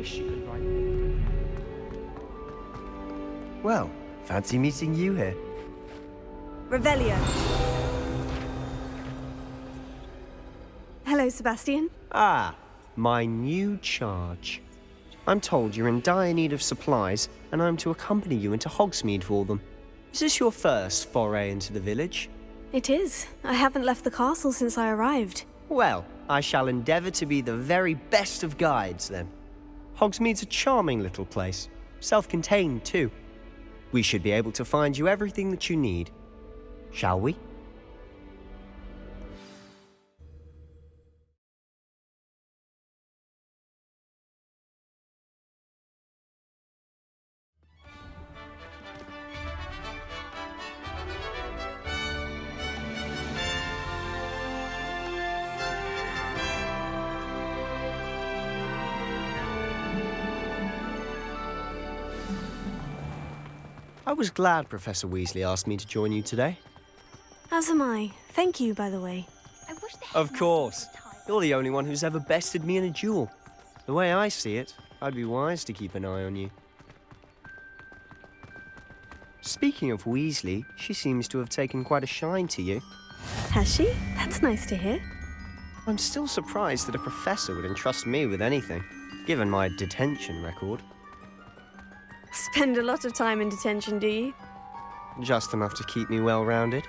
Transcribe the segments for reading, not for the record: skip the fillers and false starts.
wish you could write. Well, fancy meeting you here. Revelio. Hello, Sebastian. Ah, my new charge. I'm told you're in dire need of supplies, and I'm to accompany you into Hogsmeade for them. Is this your first foray into the village? It is. I haven't left the castle since I arrived. Well, I shall endeavour to be the very best of guides, then. Hogsmeade's a charming little place. Self-contained, too. We should be able to find you everything that you need. Shall we? I was glad Professor Weasley asked me to join you today. As am I. Thank you, by the way. Of course. You're the only one who's ever bested me in a duel. The way I see it, I'd be wise to keep an eye on you. Speaking of Weasley, she seems to have taken quite a shine to you. Has she? That's nice to hear. I'm still surprised that a professor would entrust me with anything, given my detention record. Spend a lot of time in detention, do you? Just enough to keep me well-rounded.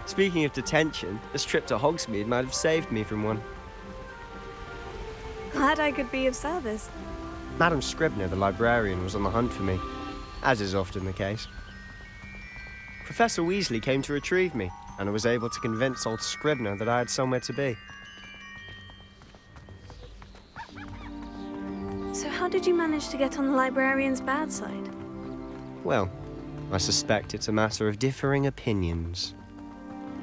Speaking of detention, this trip to Hogsmeade might have saved me from one. Glad I could be of service. Madam Scribner, the librarian, was on the hunt for me, as is often the case. Professor Weasley came to retrieve me, and I was able to convince old Scribner that I had somewhere to be. So how did you manage to get on the librarian's bad side? Well, I suspect it's a matter of differing opinions.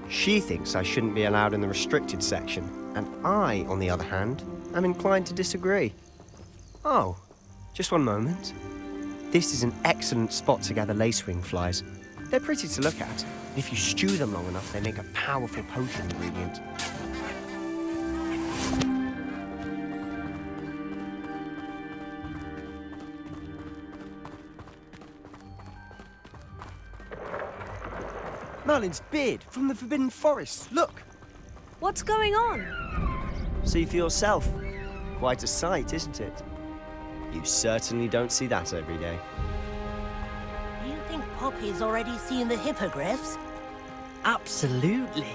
She thinks I shouldn't be allowed in the restricted section, and I, on the other hand, am inclined to disagree. Oh, just one moment. This is an excellent spot to gather lacewing flies. They're pretty to look at. If you stew them long enough, they make a powerful potion ingredient. Merlin's beard from the Forbidden Forest. Look! What's going on? See for yourself. Quite a sight, isn't it? You certainly don't see that every day. You think Poppy's already seen the hippogriffs? Absolutely.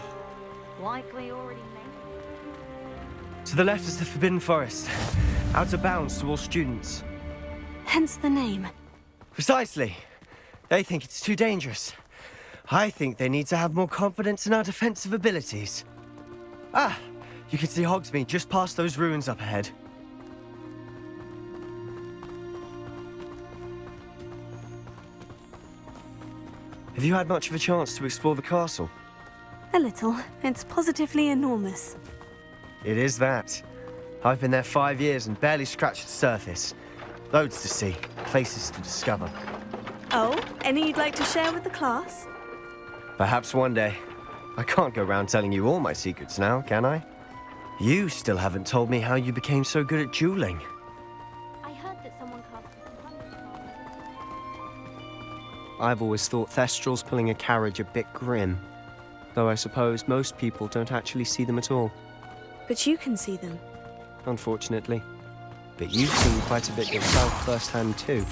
Like we already made. To the left is the Forbidden Forest. Out of bounds to all students. Hence the name. Precisely. They think it's too dangerous. I think they need to have more confidence in our defensive abilities. Ah, you can see Hogsmeade just past those ruins up ahead. Have you had much of a chance to explore the castle? A little. It's positively enormous. It is that. I've been there 5 years and barely scratched the surface. Loads to see, places to discover. Oh, any you'd like to share with the class? Perhaps one day. I can't go around telling you all my secrets now, can I? You still haven't told me how you became so good at dueling. I heard that someone cast I've always thought Thestrals pulling a carriage a bit grim. Though I suppose most people don't actually see them at all. But you can see them. Unfortunately. But you've seen quite a bit yourself firsthand too.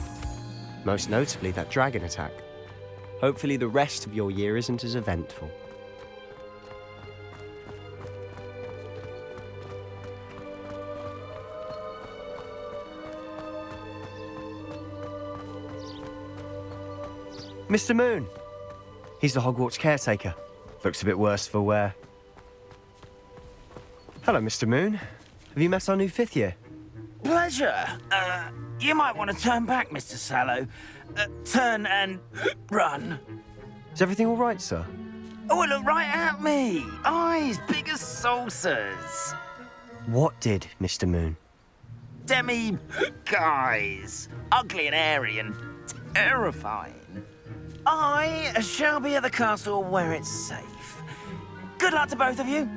Most notably that dragon attack. Hopefully the rest of your year isn't as eventful. Mr. Moon. He's the Hogwarts caretaker. Looks a bit worse for wear. Hello, Mr. Moon. Have you met our new 5th year? Pleasure. You might want to turn back, Mr. Sallow. Turn and run. Is everything all right, sir? Oh, look right at me. Eyes big as saucers. What did, Mr. Moon? Guys. Ugly and airy and terrifying. I shall be at the castle where it's safe. Good luck to both of you.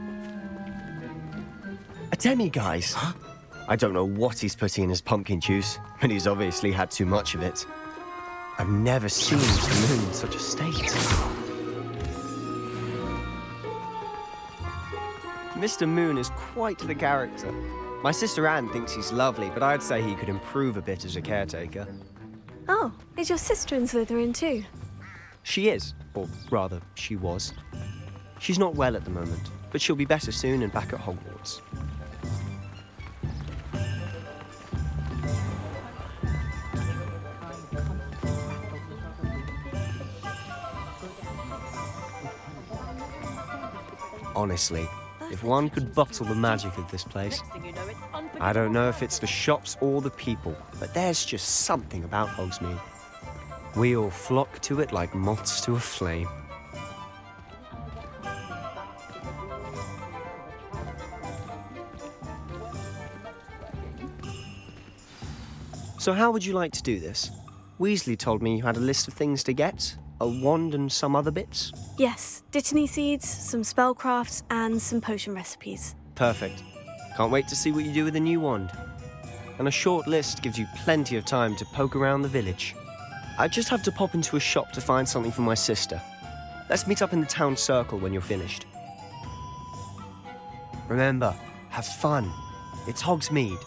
A demiguise? Huh? I don't know what he's putting in his pumpkin juice, but he's obviously had too much of it. I've never seen Mr. Moon in such a state. Mr. Moon is quite the character. My sister Anne thinks he's lovely, but I'd say he could improve a bit as a caretaker. Oh, is your sister in Slytherin too? She is, or rather, she was. She's not well at the moment, but she'll be better soon and back at Hogwarts. Honestly, if one could bottle the magic of this place. I don't know if it's the shops or the people, but there's just something about Hogsmeade. We all flock to it like moths to a flame. So how would you like to do this? Weasley told me you had a list of things to get, a wand and some other bits. Yes, dittany seeds, some spellcrafts, and some potion recipes. Perfect. Can't wait to see what you do with the new wand. And a short list gives you plenty of time to poke around the village. I just have to pop into a shop to find something for my sister. Let's meet up in the town circle when you're finished. Remember, have fun. It's Hogsmeade.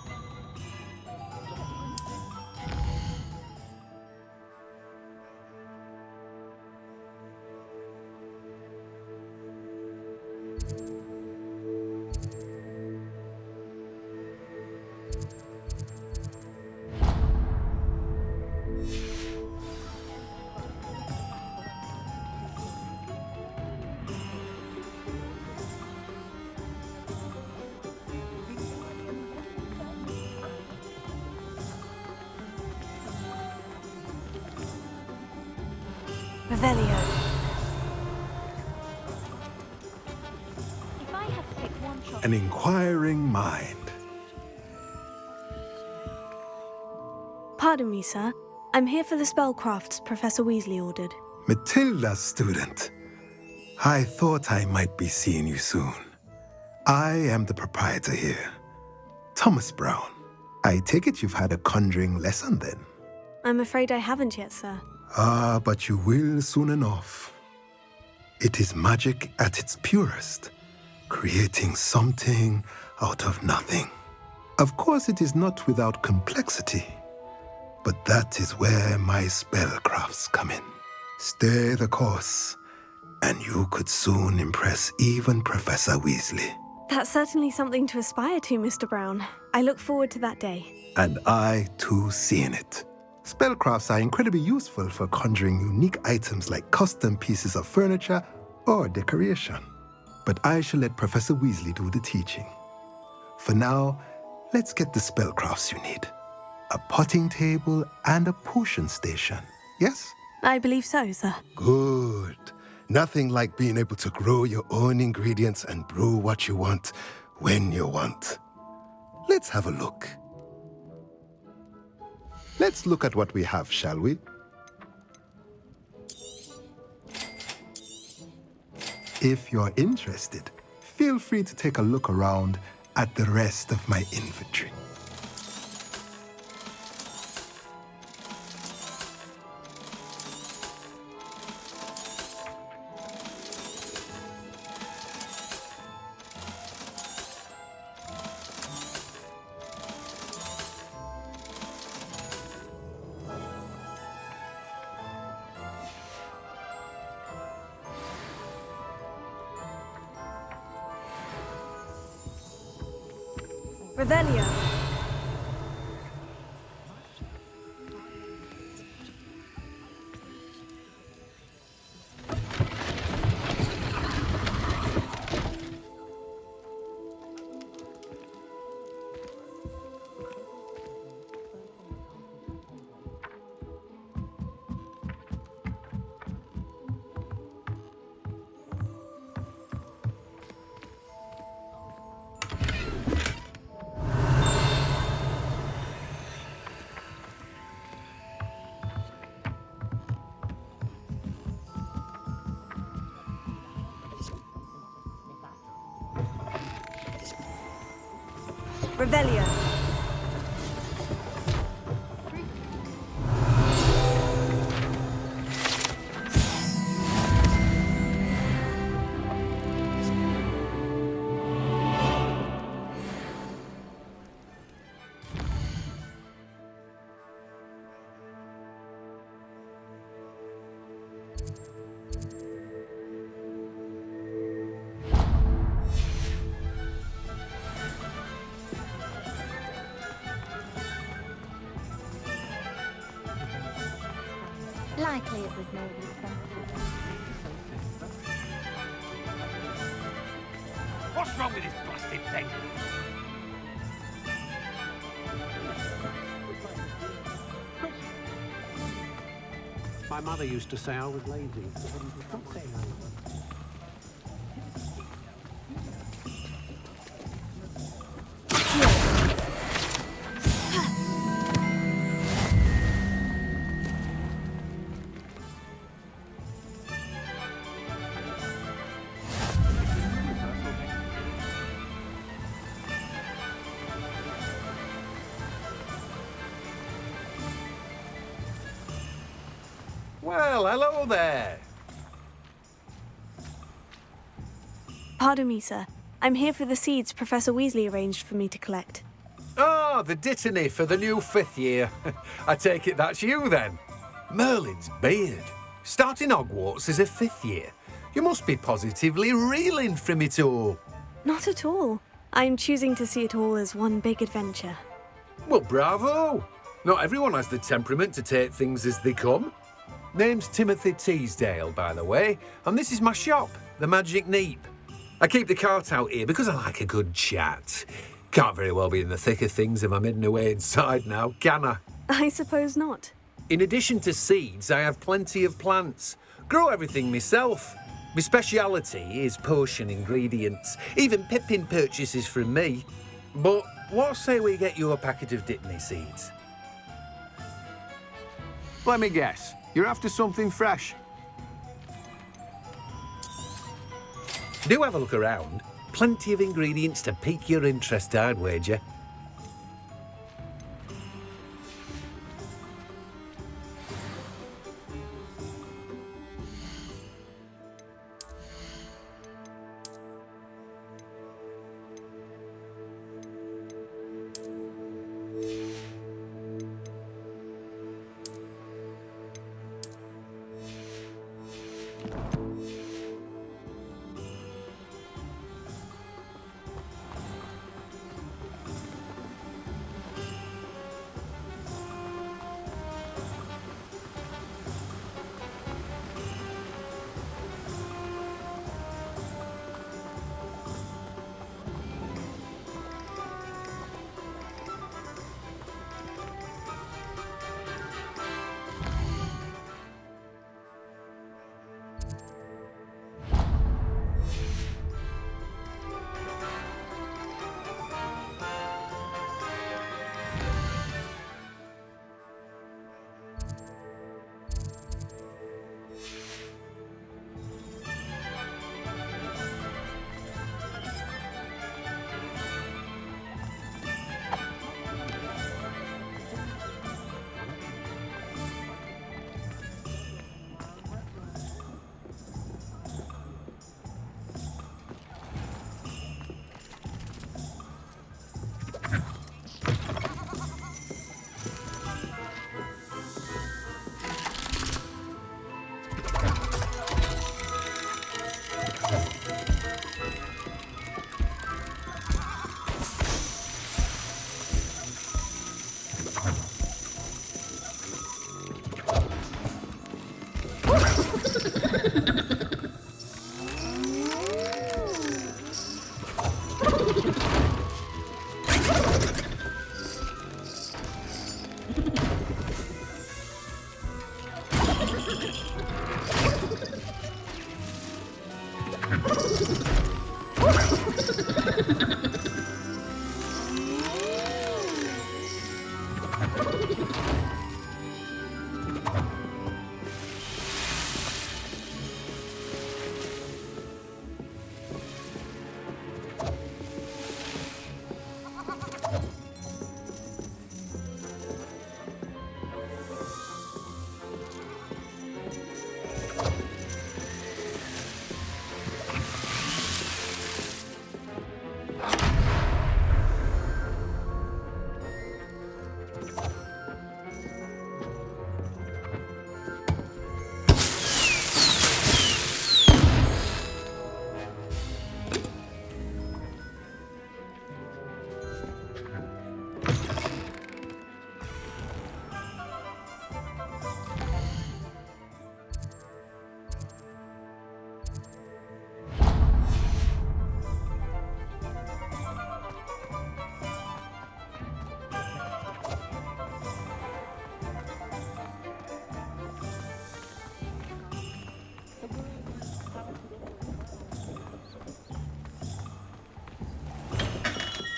Revelio. If I had to take one shot. An inquiring mind. Pardon me, sir. I'm here for the spellcrafts Professor Weasley ordered. Matilda's student. I thought I might be seeing you soon. I am the proprietor here, Thomas Brown. I take it you've had a conjuring lesson then? I'm afraid I haven't yet, sir. Ah, but you will soon enough. It is magic at its purest, creating something out of nothing. Of course, it is not without complexity, but that is where my spellcrafts come in. Stay the course, and you could soon impress even Professor Weasley. That's certainly something to aspire to, Mr. Brown. I look forward to that day. And I, too, seeing it. Spellcrafts are incredibly useful for conjuring unique items like custom pieces of furniture or decoration. But I shall let Professor Weasley do the teaching. For now, let's get the spellcrafts you need. A potting table and a potion station, yes? I believe so, sir. Good. Nothing like being able to grow your own ingredients and brew what you want when you want. Let's have a look. Let's look at what we have, shall we? If you're interested, feel free to take a look around at the rest of my inventory. Revelio. Revelio. Likely it was maybe something. What's wrong with this blasted thing? My mother used to say I was lazy. Stop saying I was. Well, hello there. Pardon me, sir. I'm here for the seeds Professor Weasley arranged for me to collect. Ah, the dittany for the new 5th year. I take it that's you then. Merlin's beard. Starting Hogwarts as a 5th year. You must be positively reeling from it all. Not at all. I'm choosing to see it all as one big adventure. Well, bravo. Not everyone has the temperament to take things as they come. Name's Timothy Teasdale, by the way, and this is my shop, the Magic Neep. I keep the cart out here because I like a good chat. Can't very well be in the thick of things if I'm hidden away inside now, can I? I suppose not. In addition to seeds, I have plenty of plants. Grow everything myself. My speciality is potion ingredients. Even Pippin purchases from me. But what say we get you a packet of Dittany seeds? Let me guess. You're after something fresh. Do have a look around. Plenty of ingredients to pique your interest, I'd wager.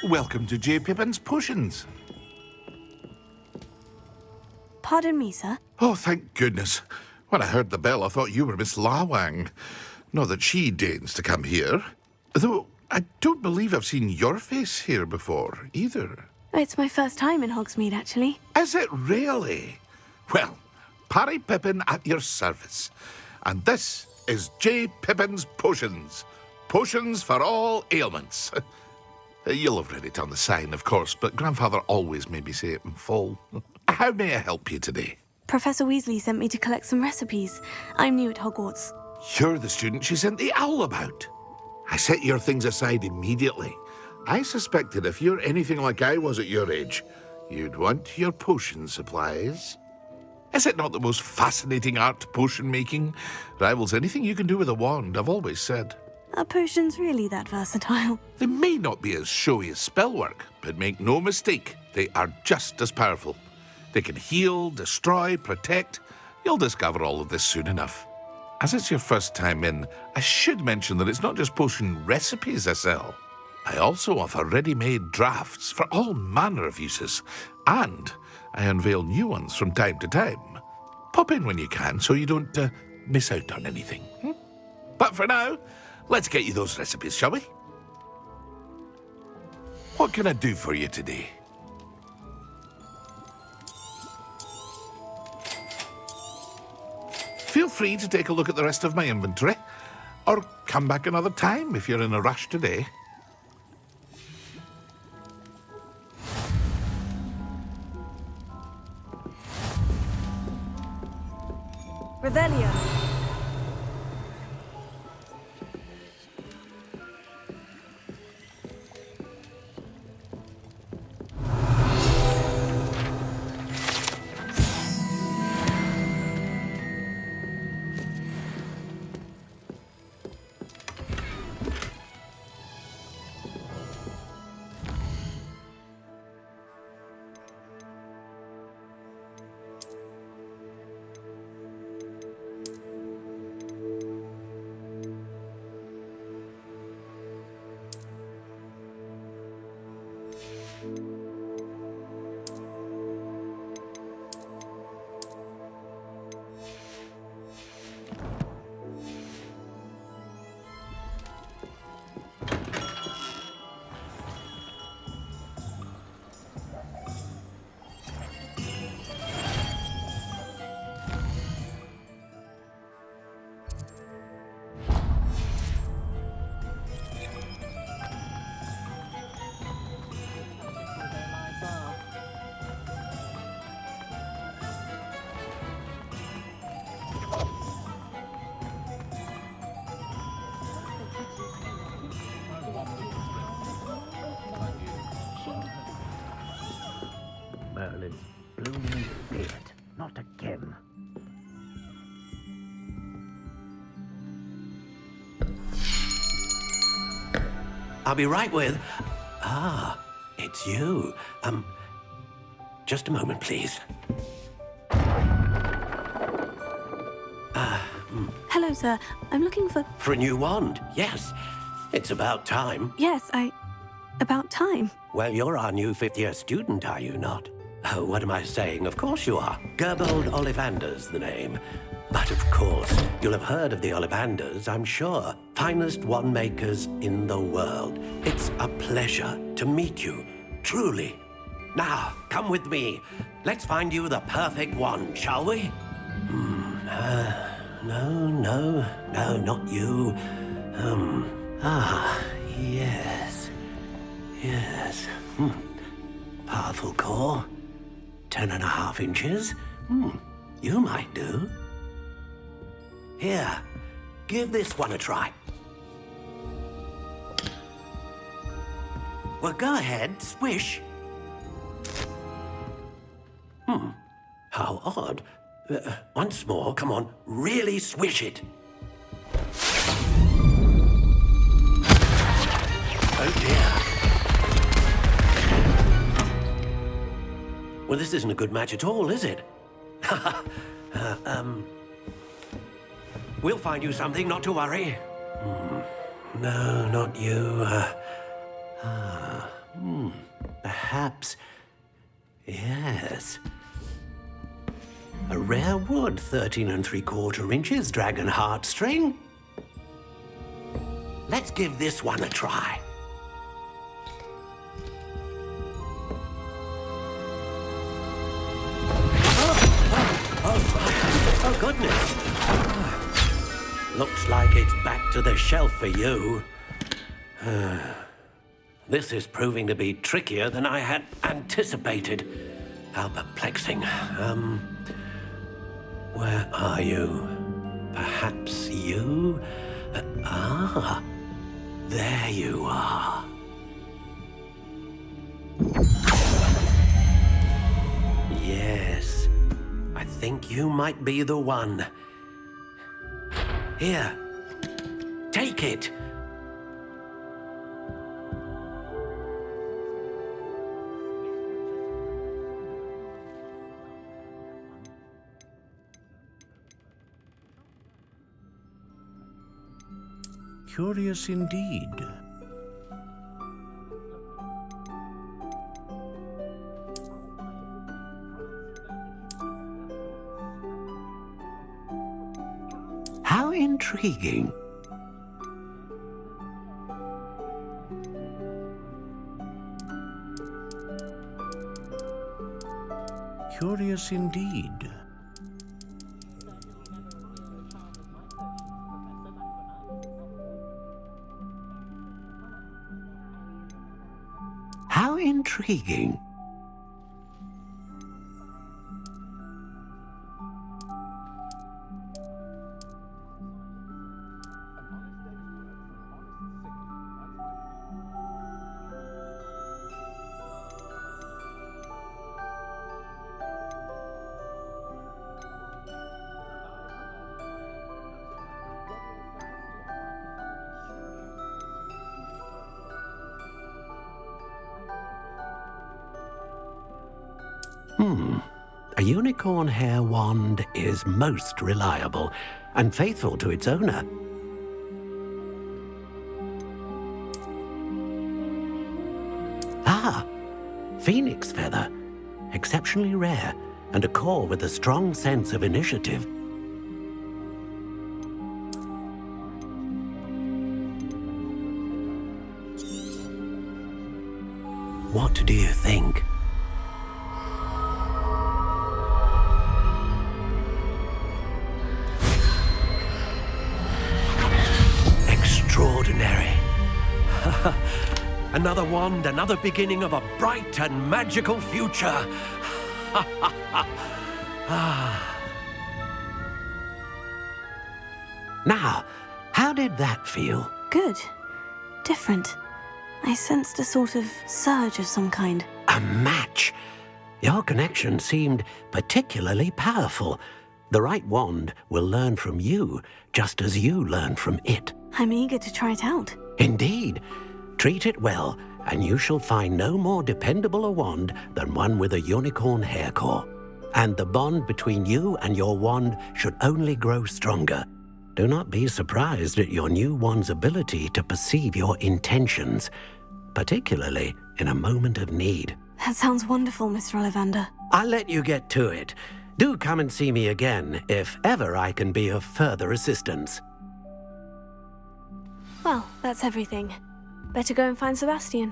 Welcome to J. Pippin's Potions. Pardon me, sir. Oh, thank goodness. When I heard the bell, I thought you were Miss Lawang. Not that she deigns to come here. Though I don't believe I've seen your face here before, either. It's my first time in Hogsmeade, actually. Is it really? Well, Parry Pippin at your service. And this is J. Pippin's Potions. Potions for all ailments. You'll have read it on the sign, of course, but Grandfather always made me say it in full. How may I help you today? Professor Weasley sent me to collect some recipes. I'm new at Hogwarts. You're the student she sent the owl about. I set your things aside immediately. I suspected if you're anything like I was at your age, you'd want your potion supplies. Is it not the most fascinating art, potion making? Rivals anything you can do with a wand, I've always said. Are potions really that versatile? They may not be as showy as spellwork, but make no mistake, they are just as powerful. They can heal, destroy, protect. You'll discover all of this soon enough. As it's your first time in, I should mention that it's not just potion recipes I sell. I also offer ready-made drafts for all manner of uses, and I unveil new ones from time to time. Pop in when you can so you don't miss out on anything. But for now, let's get you those recipes, shall we? What can I do for you today? Feel free to take a look at the rest of my inventory, or come back another time if you're in a rush today. Revelio. Merlin, blooming beard, not again. I'll be right with... Ah, it's you. Just a moment, please. Hello, sir. I'm looking for... For a new wand, yes. It's about time. Yes, about time. Well, you're our new fifth-year student, are you not? Oh, what am I saying? Of course you are. Gerbold Ollivander's the name. But of course, you'll have heard of the Ollivanders, I'm sure. Finest wand makers in the world. It's a pleasure to meet you, truly. Now, come with me. Let's find you the perfect wand, shall we? No, not you. Yes. Powerful core. 10.5 inches. You might do. Here, give this one a try. Well, go ahead, swish. How odd. Once more, come on, really swish it. Oh dear. Well, this isn't a good match at all, is it? We'll find you something, not to worry. No, not you. Perhaps... yes. A rare wood, 13 3/4 inches, dragon heartstring. Let's give this one a try. Oh, goodness. Looks like it's back to the shelf for you. This is proving to be trickier than I had anticipated. How perplexing. Where are you? Perhaps you? There you are. Yes, I think you might be the one. Here, take it. Curious indeed. How intriguing. Curious indeed. How intriguing. A unicorn hair wand is most reliable and faithful to its owner. Ah, phoenix feather. Exceptionally rare, and a core with a strong sense of initiative. What do you think? Extraordinary. Another wand, another beginning of a bright and magical future. Now, how did that feel? Good. Different. I sensed a sort of surge of some kind. A match. Your connection seemed particularly powerful. The right wand will learn from you, just as you learn from it. I'm eager to try it out. Indeed. Treat it well, and you shall find no more dependable a wand than one with a unicorn hair core. And the bond between you and your wand should only grow stronger. Do not be surprised at your new wand's ability to perceive your intentions, particularly in a moment of need. That sounds wonderful, Mr. Ollivander. I'll let you get to it. Do come and see me again if ever I can be of further assistance. Well, that's everything. Better go and find Sebastian.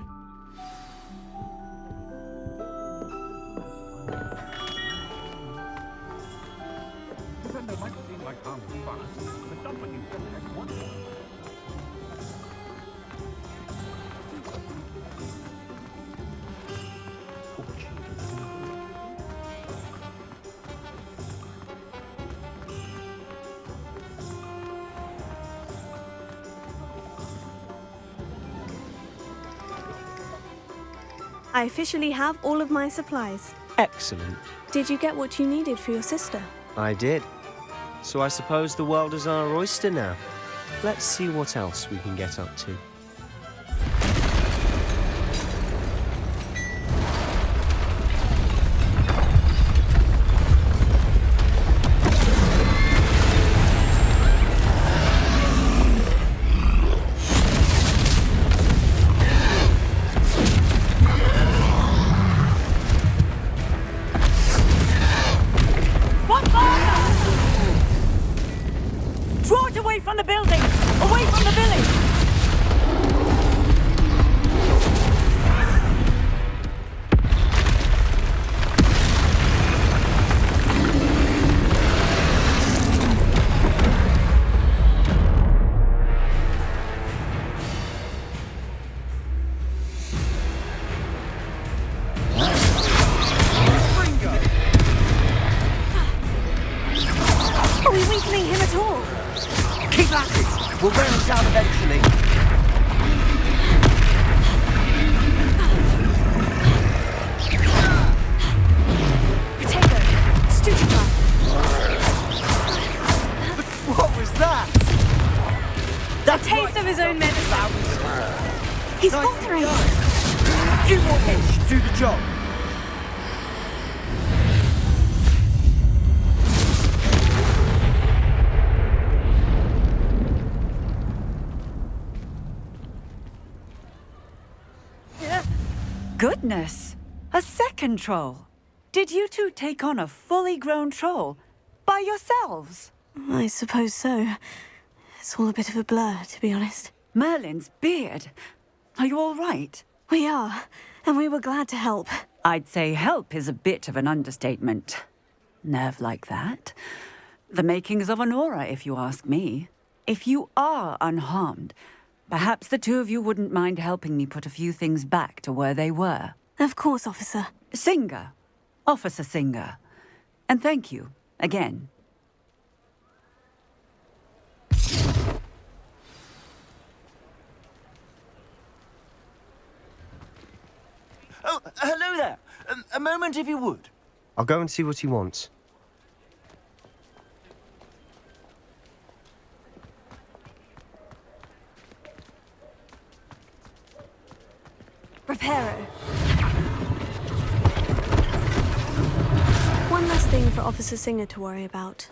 I officially have all of my supplies. Excellent. Did you get what you needed for your sister? I did. So I suppose the world is our oyster now. Let's see what else we can get up to. He's faltering! Few more hits should do the job. Goodness! A second troll! Did you two take on a fully grown troll? By yourselves? I suppose so. It's all a bit of a blur, to be honest. Merlin's beard. Are you all right? We are, and we were glad to help. I'd say help is a bit of an understatement. Nerve like that. The makings of an aura, if you ask me. If you are unharmed, perhaps the two of you wouldn't mind helping me put a few things back to where they were. Of course, officer. Singer. Officer Singer. And thank you, again. Oh, hello there. A moment, if you would. I'll go and see what he wants. Reparo. One less thing for Officer Singer to worry about.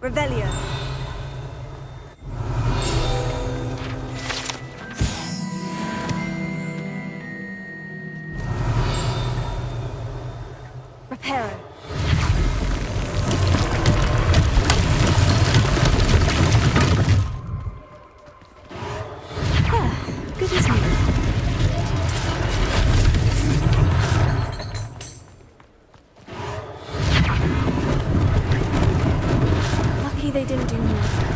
Revelio. Reparo. Good as new. Lucky they didn't do more damage.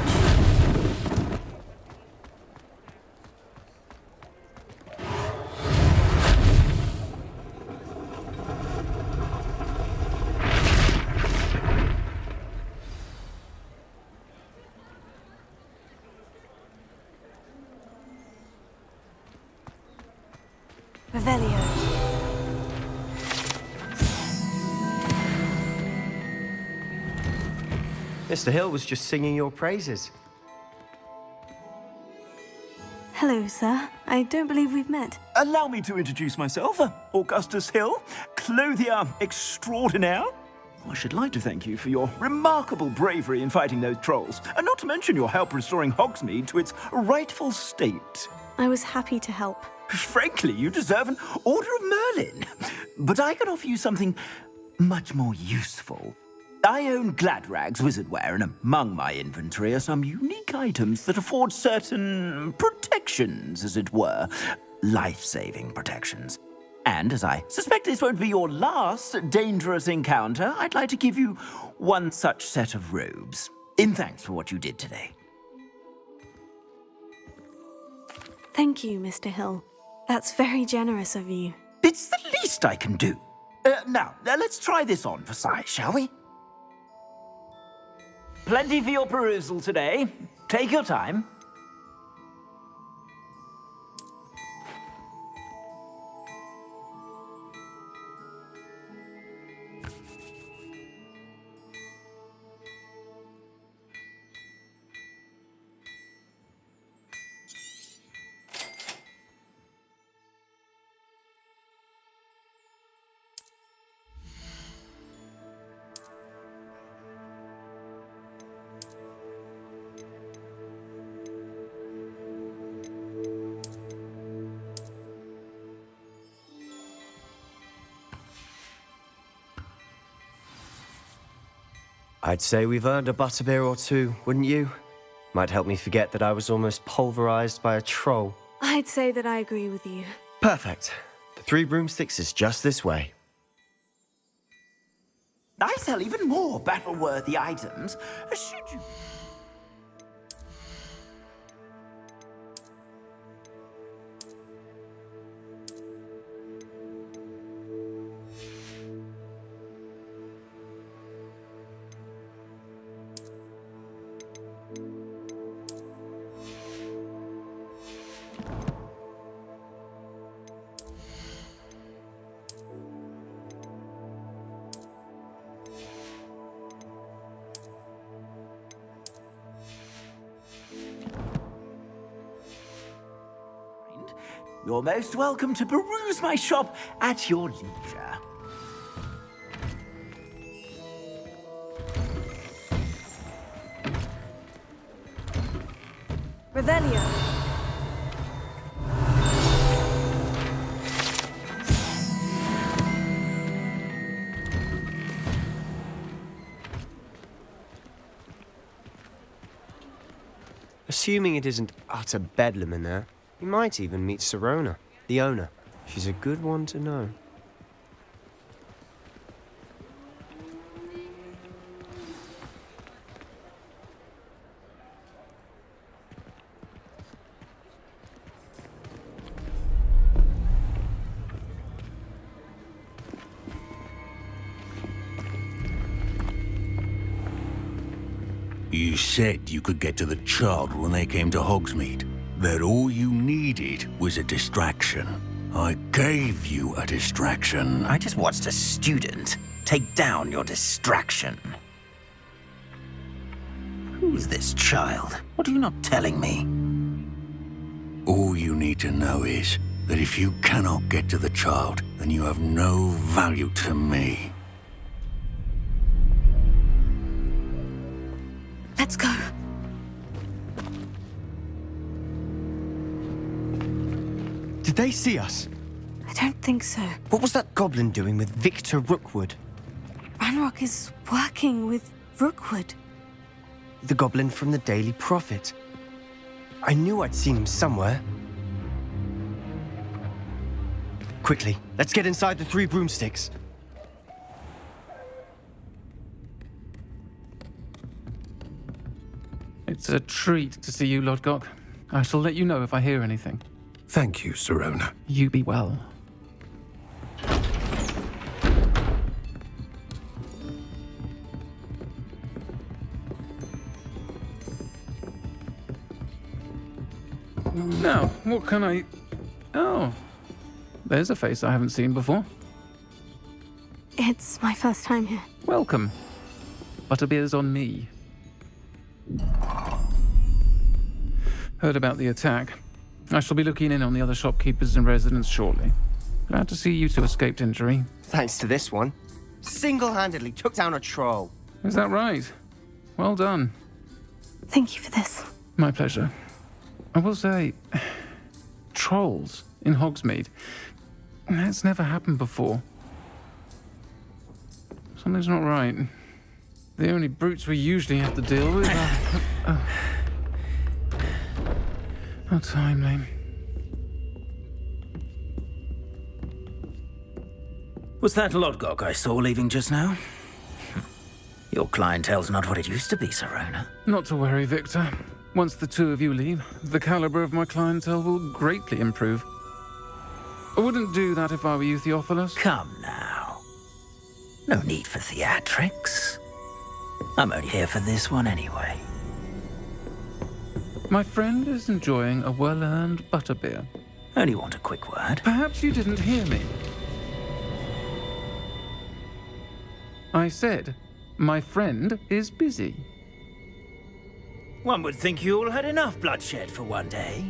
Revelio. Mr. Hill was just singing your praises. Hello, sir. I don't believe we've met. Allow me to introduce myself, Augustus Hill, clothier extraordinaire. I should like to thank you for your remarkable bravery in fighting those trolls, and not to mention your help restoring Hogsmeade to its rightful state. I was happy to help. Frankly, you deserve an Order of Merlin. But I can offer you something much more useful. I own Gladrag's wizardware, and among my inventory are some unique items that afford certain protections, as it were. Life-saving protections. And as I suspect this won't be your last dangerous encounter, I'd like to give you one such set of robes, in thanks for what you did today. Thank you, Mr. Hill. That's very generous of you. It's the least I can do. Now, let's try this on for size, shall we? Plenty for your perusal today. Take your time. I'd say we've earned a butterbeer or two, wouldn't you? Might help me forget that I was almost pulverized by a troll. I'd say that I agree with you. Perfect. The 3 broomsticks is just this way. I sell even more battle-worthy items. Should you... You're most welcome to peruse my shop at your leisure. Revelio. Assuming it isn't utter bedlam in there, you might even meet Sirona, the owner. She's a good one to know. You said you could get to the child when they came to Hogsmeade. That all you needed was a distraction. I gave you a distraction. I just watched a student take down your distraction. Who's this child? What are you not telling me? All you need to know is that if you cannot get to the child, then you have no value to me. Let's go. Did they see us? I don't think so. What was that goblin doing with Victor Rookwood? Ranrock is working with Rookwood. The goblin from the Daily Prophet. I knew I'd seen him somewhere. Quickly, let's get inside the 3 broomsticks. It's a treat to see you, Lodgok. I shall let you know if I hear anything. Thank you, Sirona. You be well. Now, what can I... Oh, there's a face I haven't seen before. It's my first time here. Welcome. Butterbeer's on me. Heard about the attack. I shall be looking in on the other shopkeepers and residents shortly. Glad to see you two escaped injury. Thanks to this one. Single-handedly took down a troll. Is that right? Well done. Thank you for this. My pleasure. I will say, trolls in Hogsmeade. That's never happened before. Something's not right. The only brutes we usually have to deal with are... How timely. Was that Lodgok I saw leaving just now? Your clientele's not what it used to be, Sirona. Not to worry, Victor. Once the 2 of you leave, the caliber of my clientele will greatly improve. I wouldn't do that if I were you, Theophilus. Come now. No need for theatrics. I'm only here for this one anyway. My friend is enjoying a well-earned butterbeer. Only want a quick word. Perhaps you didn't hear me. I said, my friend is busy. One would think you all had enough bloodshed for one day.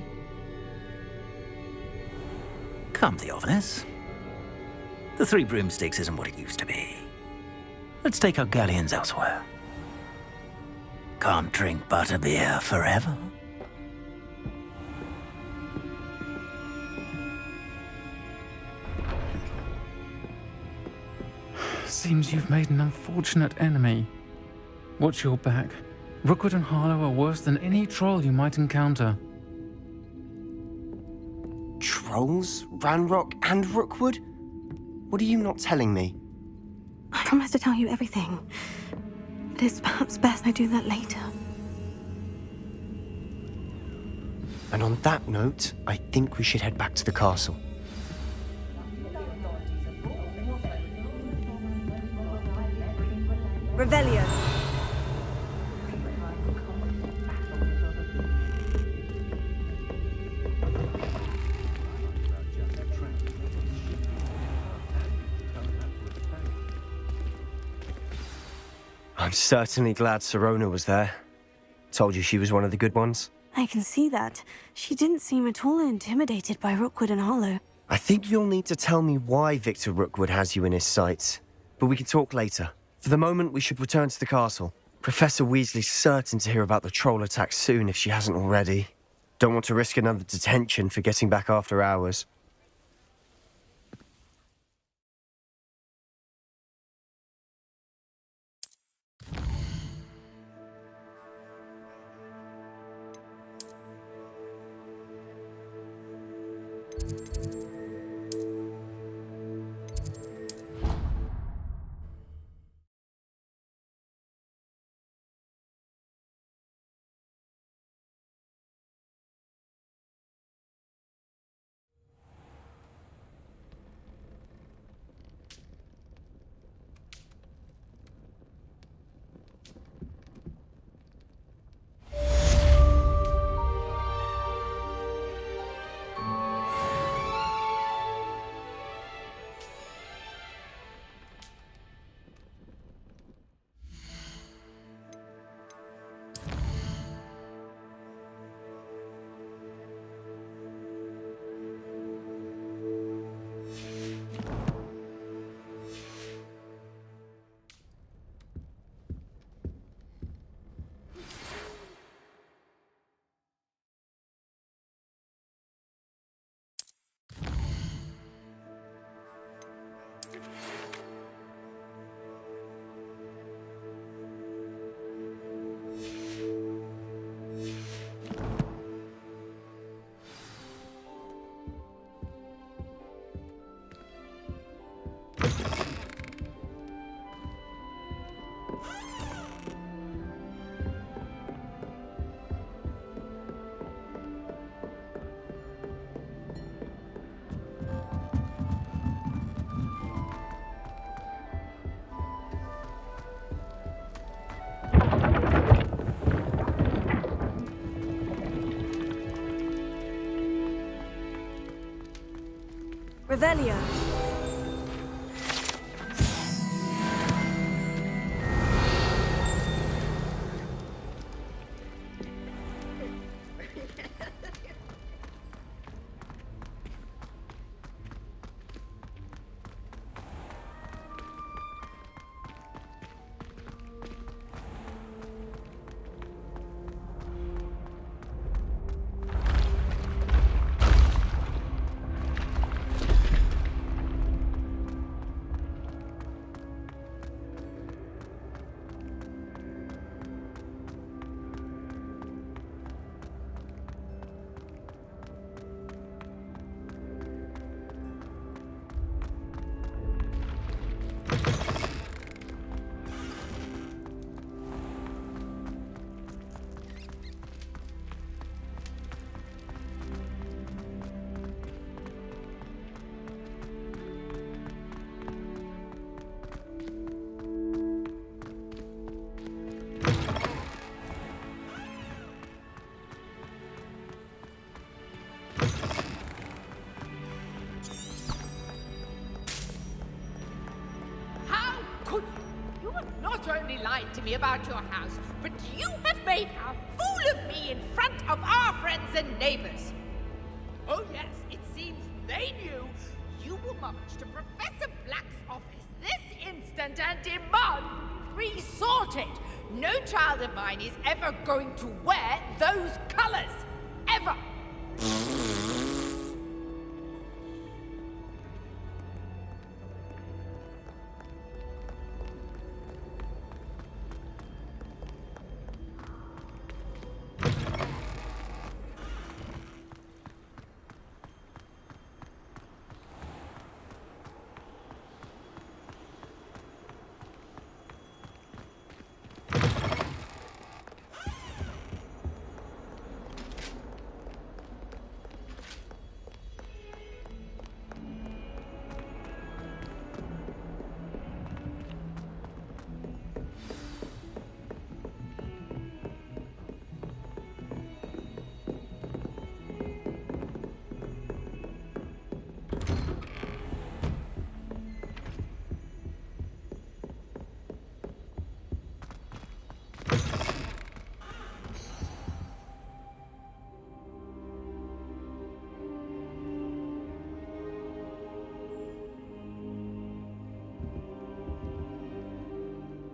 Come, Theophilus. The 3 broomsticks isn't what it used to be. Let's take our galleons elsewhere. Can't drink butterbeer forever. Seems you've made an unfortunate enemy. Watch your back. Rookwood and Harlow are worse than any troll you might encounter. Trolls? Ranrock and Rookwood? What are you not telling me? I promise to tell you everything. But it's perhaps best I do that later. And on that note, I think we should head back to the castle. Revelio. I'm certainly glad Sirona was there. Told you she was one of the good ones. I can see that. She didn't seem at all intimidated by Rockwood and Hollow. I think you'll need to tell me why Victor Rookwood has you in his sights. But we can talk later. For the moment, we should return to the castle. Professor Weasley's certain to hear about the troll attack soon if she hasn't already. Don't want to risk another detention for getting back after hours. Revelio. Lied to me about your house, but you have made a fool of me in front of our friends and neighbors. Oh yes, it seems they knew. You will march to Professor Black's office this instant and demand resorted. No child of mine is ever going to wear those colors. Ever.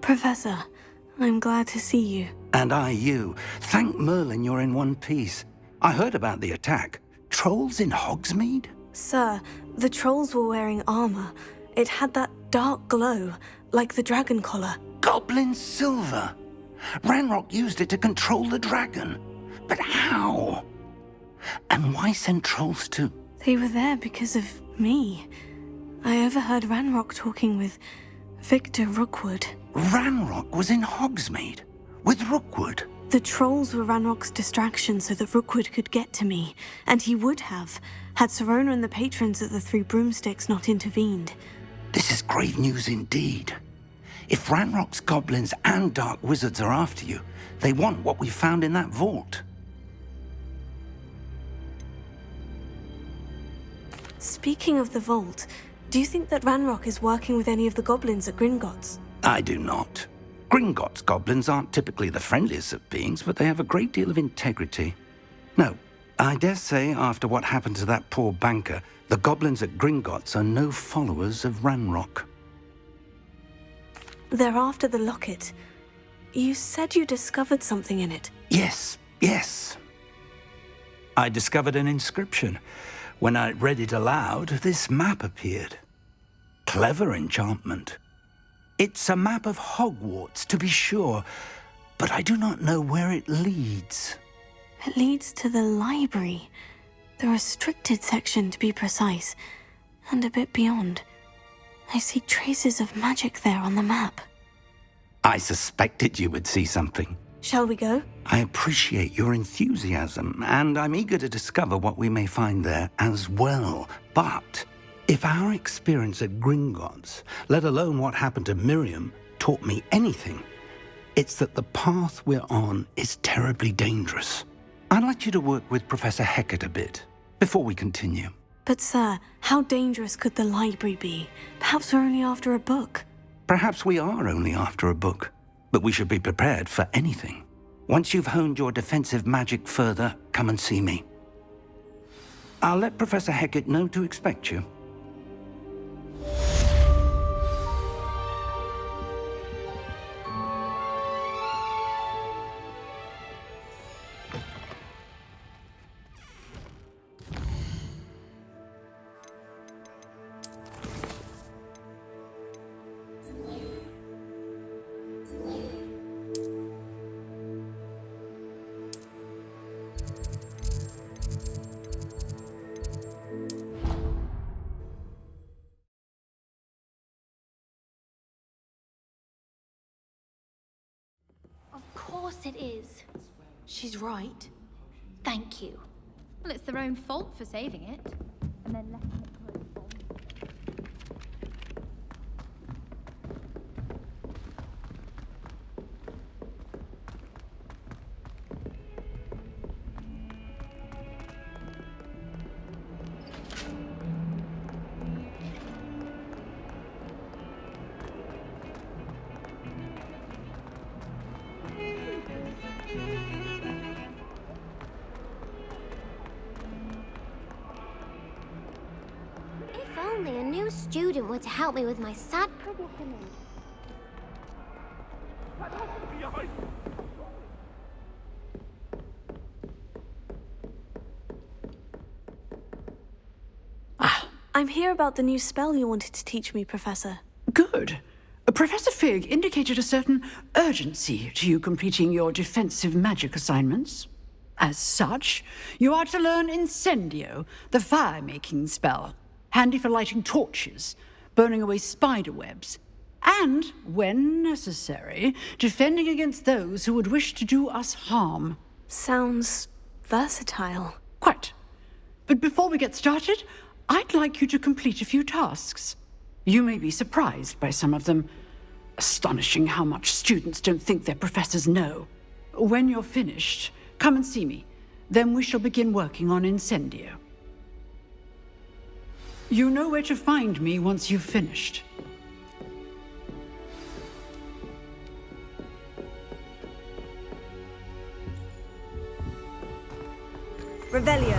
Professor, I'm glad to see you. And I you. Thank Merlin you're in one piece. I heard about the attack. Trolls in Hogsmeade? Sir, the trolls were wearing armor. It had that dark glow, like the dragon collar. Goblin silver. Ranrock used it to control the dragon. But how? And why send trolls too? They were there because of me. I overheard Ranrock talking with Victor Rookwood. Ranrock was in Hogsmeade with Rookwood. The trolls were Ranrock's distraction so that Rookwood could get to me, and he would have, had Serona and the patrons at the Three Broomsticks not intervened. This is grave news indeed. If Ranrock's goblins and dark wizards are after you, they want what we found in that vault. Speaking of the vault, do you think that Ranrock is working with any of the goblins at Gringotts? I do not. Gringotts goblins aren't typically the friendliest of beings, but they have a great deal of integrity. No, I dare say after what happened to that poor banker, the goblins at Gringotts are no followers of Ranrock. They're after the locket. You said you discovered something in it. Yes. I discovered an inscription. When I read it aloud, this map appeared. Clever enchantment. It's a map of Hogwarts, to be sure, but I do not know where it leads. It leads to the library. The restricted section, to be precise, and a bit beyond. I see traces of magic there on the map. I suspected you would see something. Shall we go? I appreciate your enthusiasm, and I'm eager to discover what we may find there as well. But if our experience at Gringotts, let alone what happened to Miriam, taught me anything, it's that the path we're on is terribly dangerous. I'd like you to work with Professor Hecat a bit before we continue. But sir, how dangerous could the library be? Perhaps we're only after a book. Perhaps we are only after a book, but we should be prepared for anything. Once you've honed your defensive magic further, come and see me. I'll let Professor Hecat know to expect you. Of course it is. She's right. Thank you. Well, it's their own fault for saving it. And then letting it correspond. If only a new student were to help me with my sad predicament. I'm here about the new spell you wanted to teach me, Professor. Good. Professor Fig indicated a certain urgency to you completing your defensive magic assignments. As such, you are to learn Incendio, the fire-making spell, handy for lighting torches, burning away spider webs, and, when necessary, defending against those who would wish to do us harm. Sounds versatile. Quite. But before we get started, I'd like you to complete a few tasks. You may be surprised by some of them. Astonishing how much students don't think their professors know. When you're finished, come and see me. Then we shall begin working on Incendio. You know where to find me once you've finished. Revelio.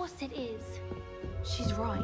course it is. She's right.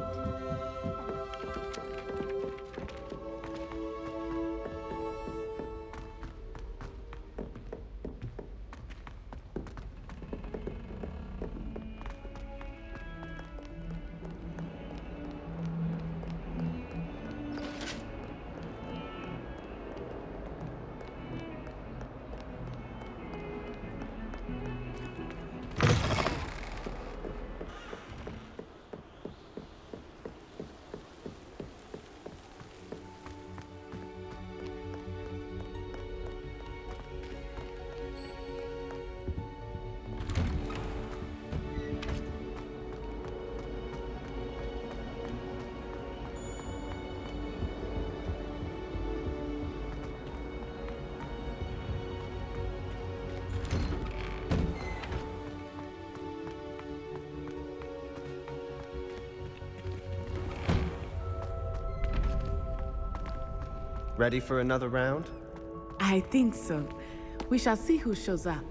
Ready for another round? I think so. We shall see who shows up.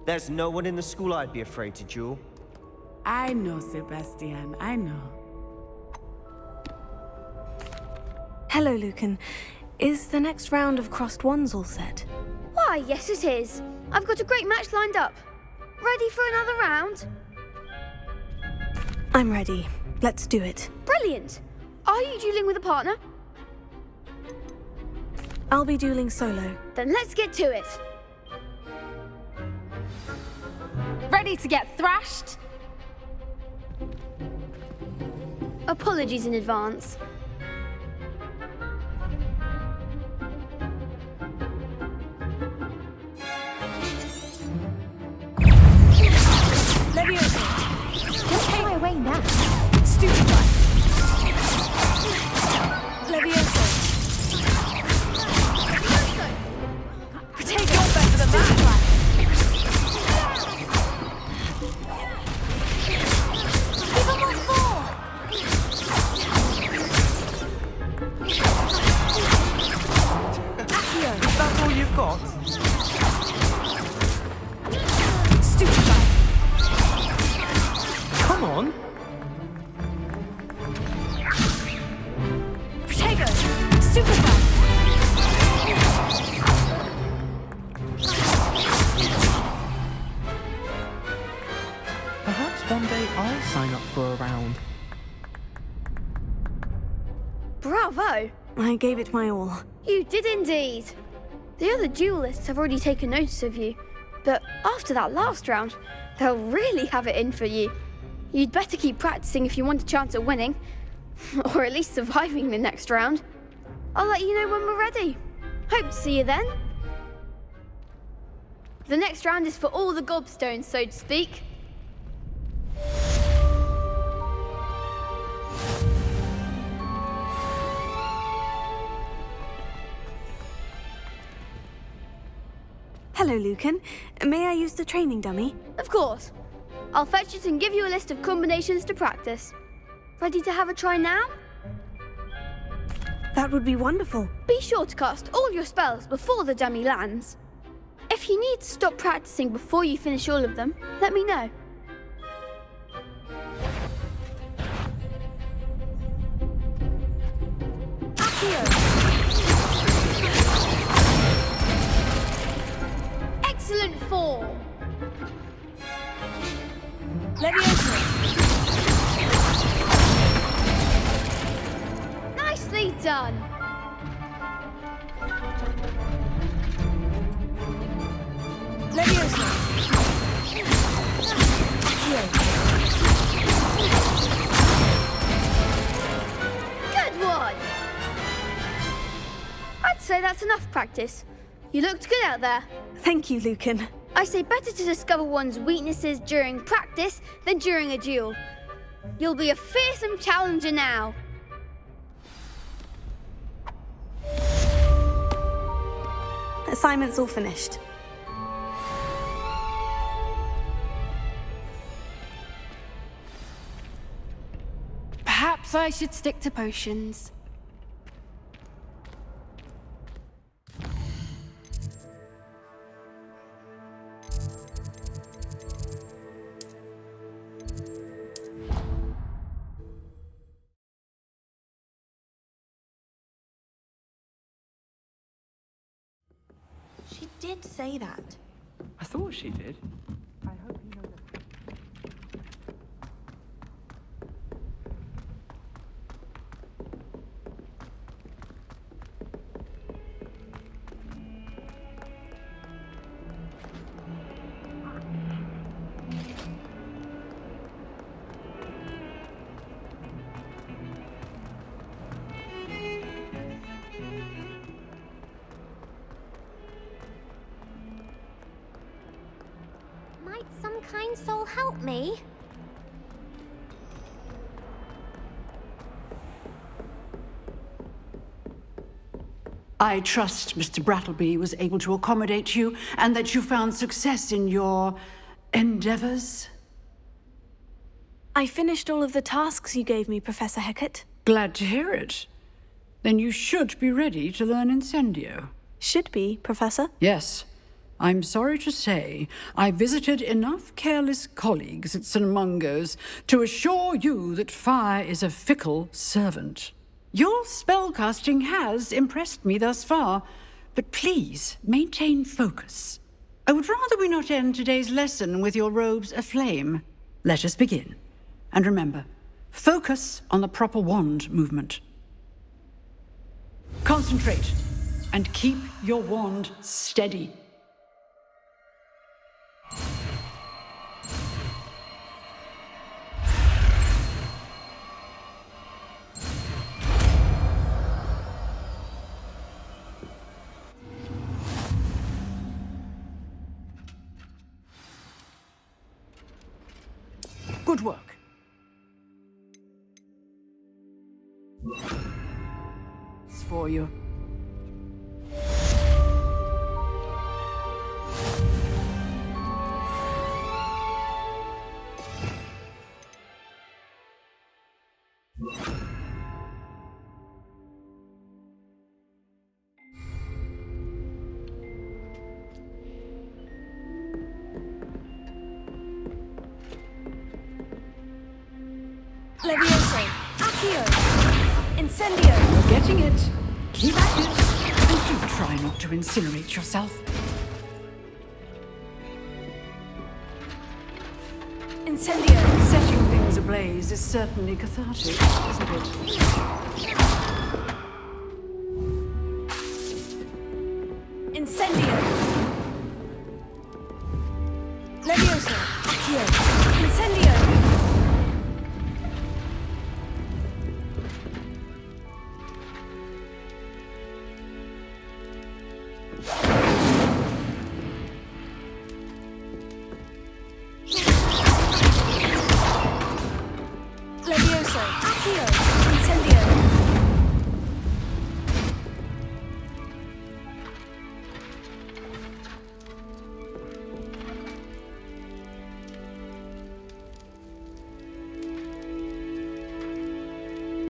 There's no one in the school I'd be afraid to duel. I know, Sebastian, I know. Hello, Lucan. Is the next round of crossed wands all set? Why, yes it is. I've got a great match lined up. Ready for another round? I'm ready. Let's do it. Brilliant. Are you dueling with a partner? I'll be dueling solo. Then let's get to it. Ready to get thrashed? Apologies in advance. Don't take my way now. Stupid one. Levioso. Take it better than that. Give him a four. Accio, that's all you've got? Stupid guy. Come on. Protego. Stupid guy. Perhaps one day I'll sign up for a round. Bravo! I gave it my all. You did indeed. The other duelists have already taken notice of you, but after that last round, they'll really have it in for you. You'd better keep practicing if you want a chance at winning, or at least surviving the next round. I'll let you know when we're ready. Hope to see you then. The next round is for all the gobstones, so to speak. Hello, Lucan. May I use the training dummy? Of course. I'll fetch it and give you a list of combinations to practice. Ready to have a try now? That would be wonderful. Be sure to cast all your spells before the dummy lands. If you need to stop practicing before you finish all of them, let me know. Excellent form. Levioso. Nicely done. Levioso. Good one. I'd say that's enough practice. You looked good out there. Thank you, Lucan. I say better to discover one's weaknesses during practice than during a duel. You'll be a fearsome challenger now. Assignment's all finished. Perhaps I should stick to potions. did say that. I thought she did. I hope you know that. Might some kind soul help me? I trust Mr. Brattleby was able to accommodate you and that you found success in your endeavors. I finished all of the tasks you gave me, Professor Hecat. Glad to hear it. Then you should be ready to learn Incendio. Should be, Professor? Yes. I'm sorry to say, I visited enough careless colleagues at St. Mungo's to assure you that fire is a fickle servant. Your spellcasting has impressed me thus far, but please maintain focus. I would rather we not end today's lesson with your robes aflame. Let us begin. And remember, focus on the proper wand movement. Concentrate and keep your wand steady. Good work. It's for you. Levioso, Accio, Incendio. You're getting it. Keep at it. And do try not to incinerate yourself. Incendio. Setting things ablaze is certainly cathartic, isn't it? Incendio. Levioso, Accio, Incendio.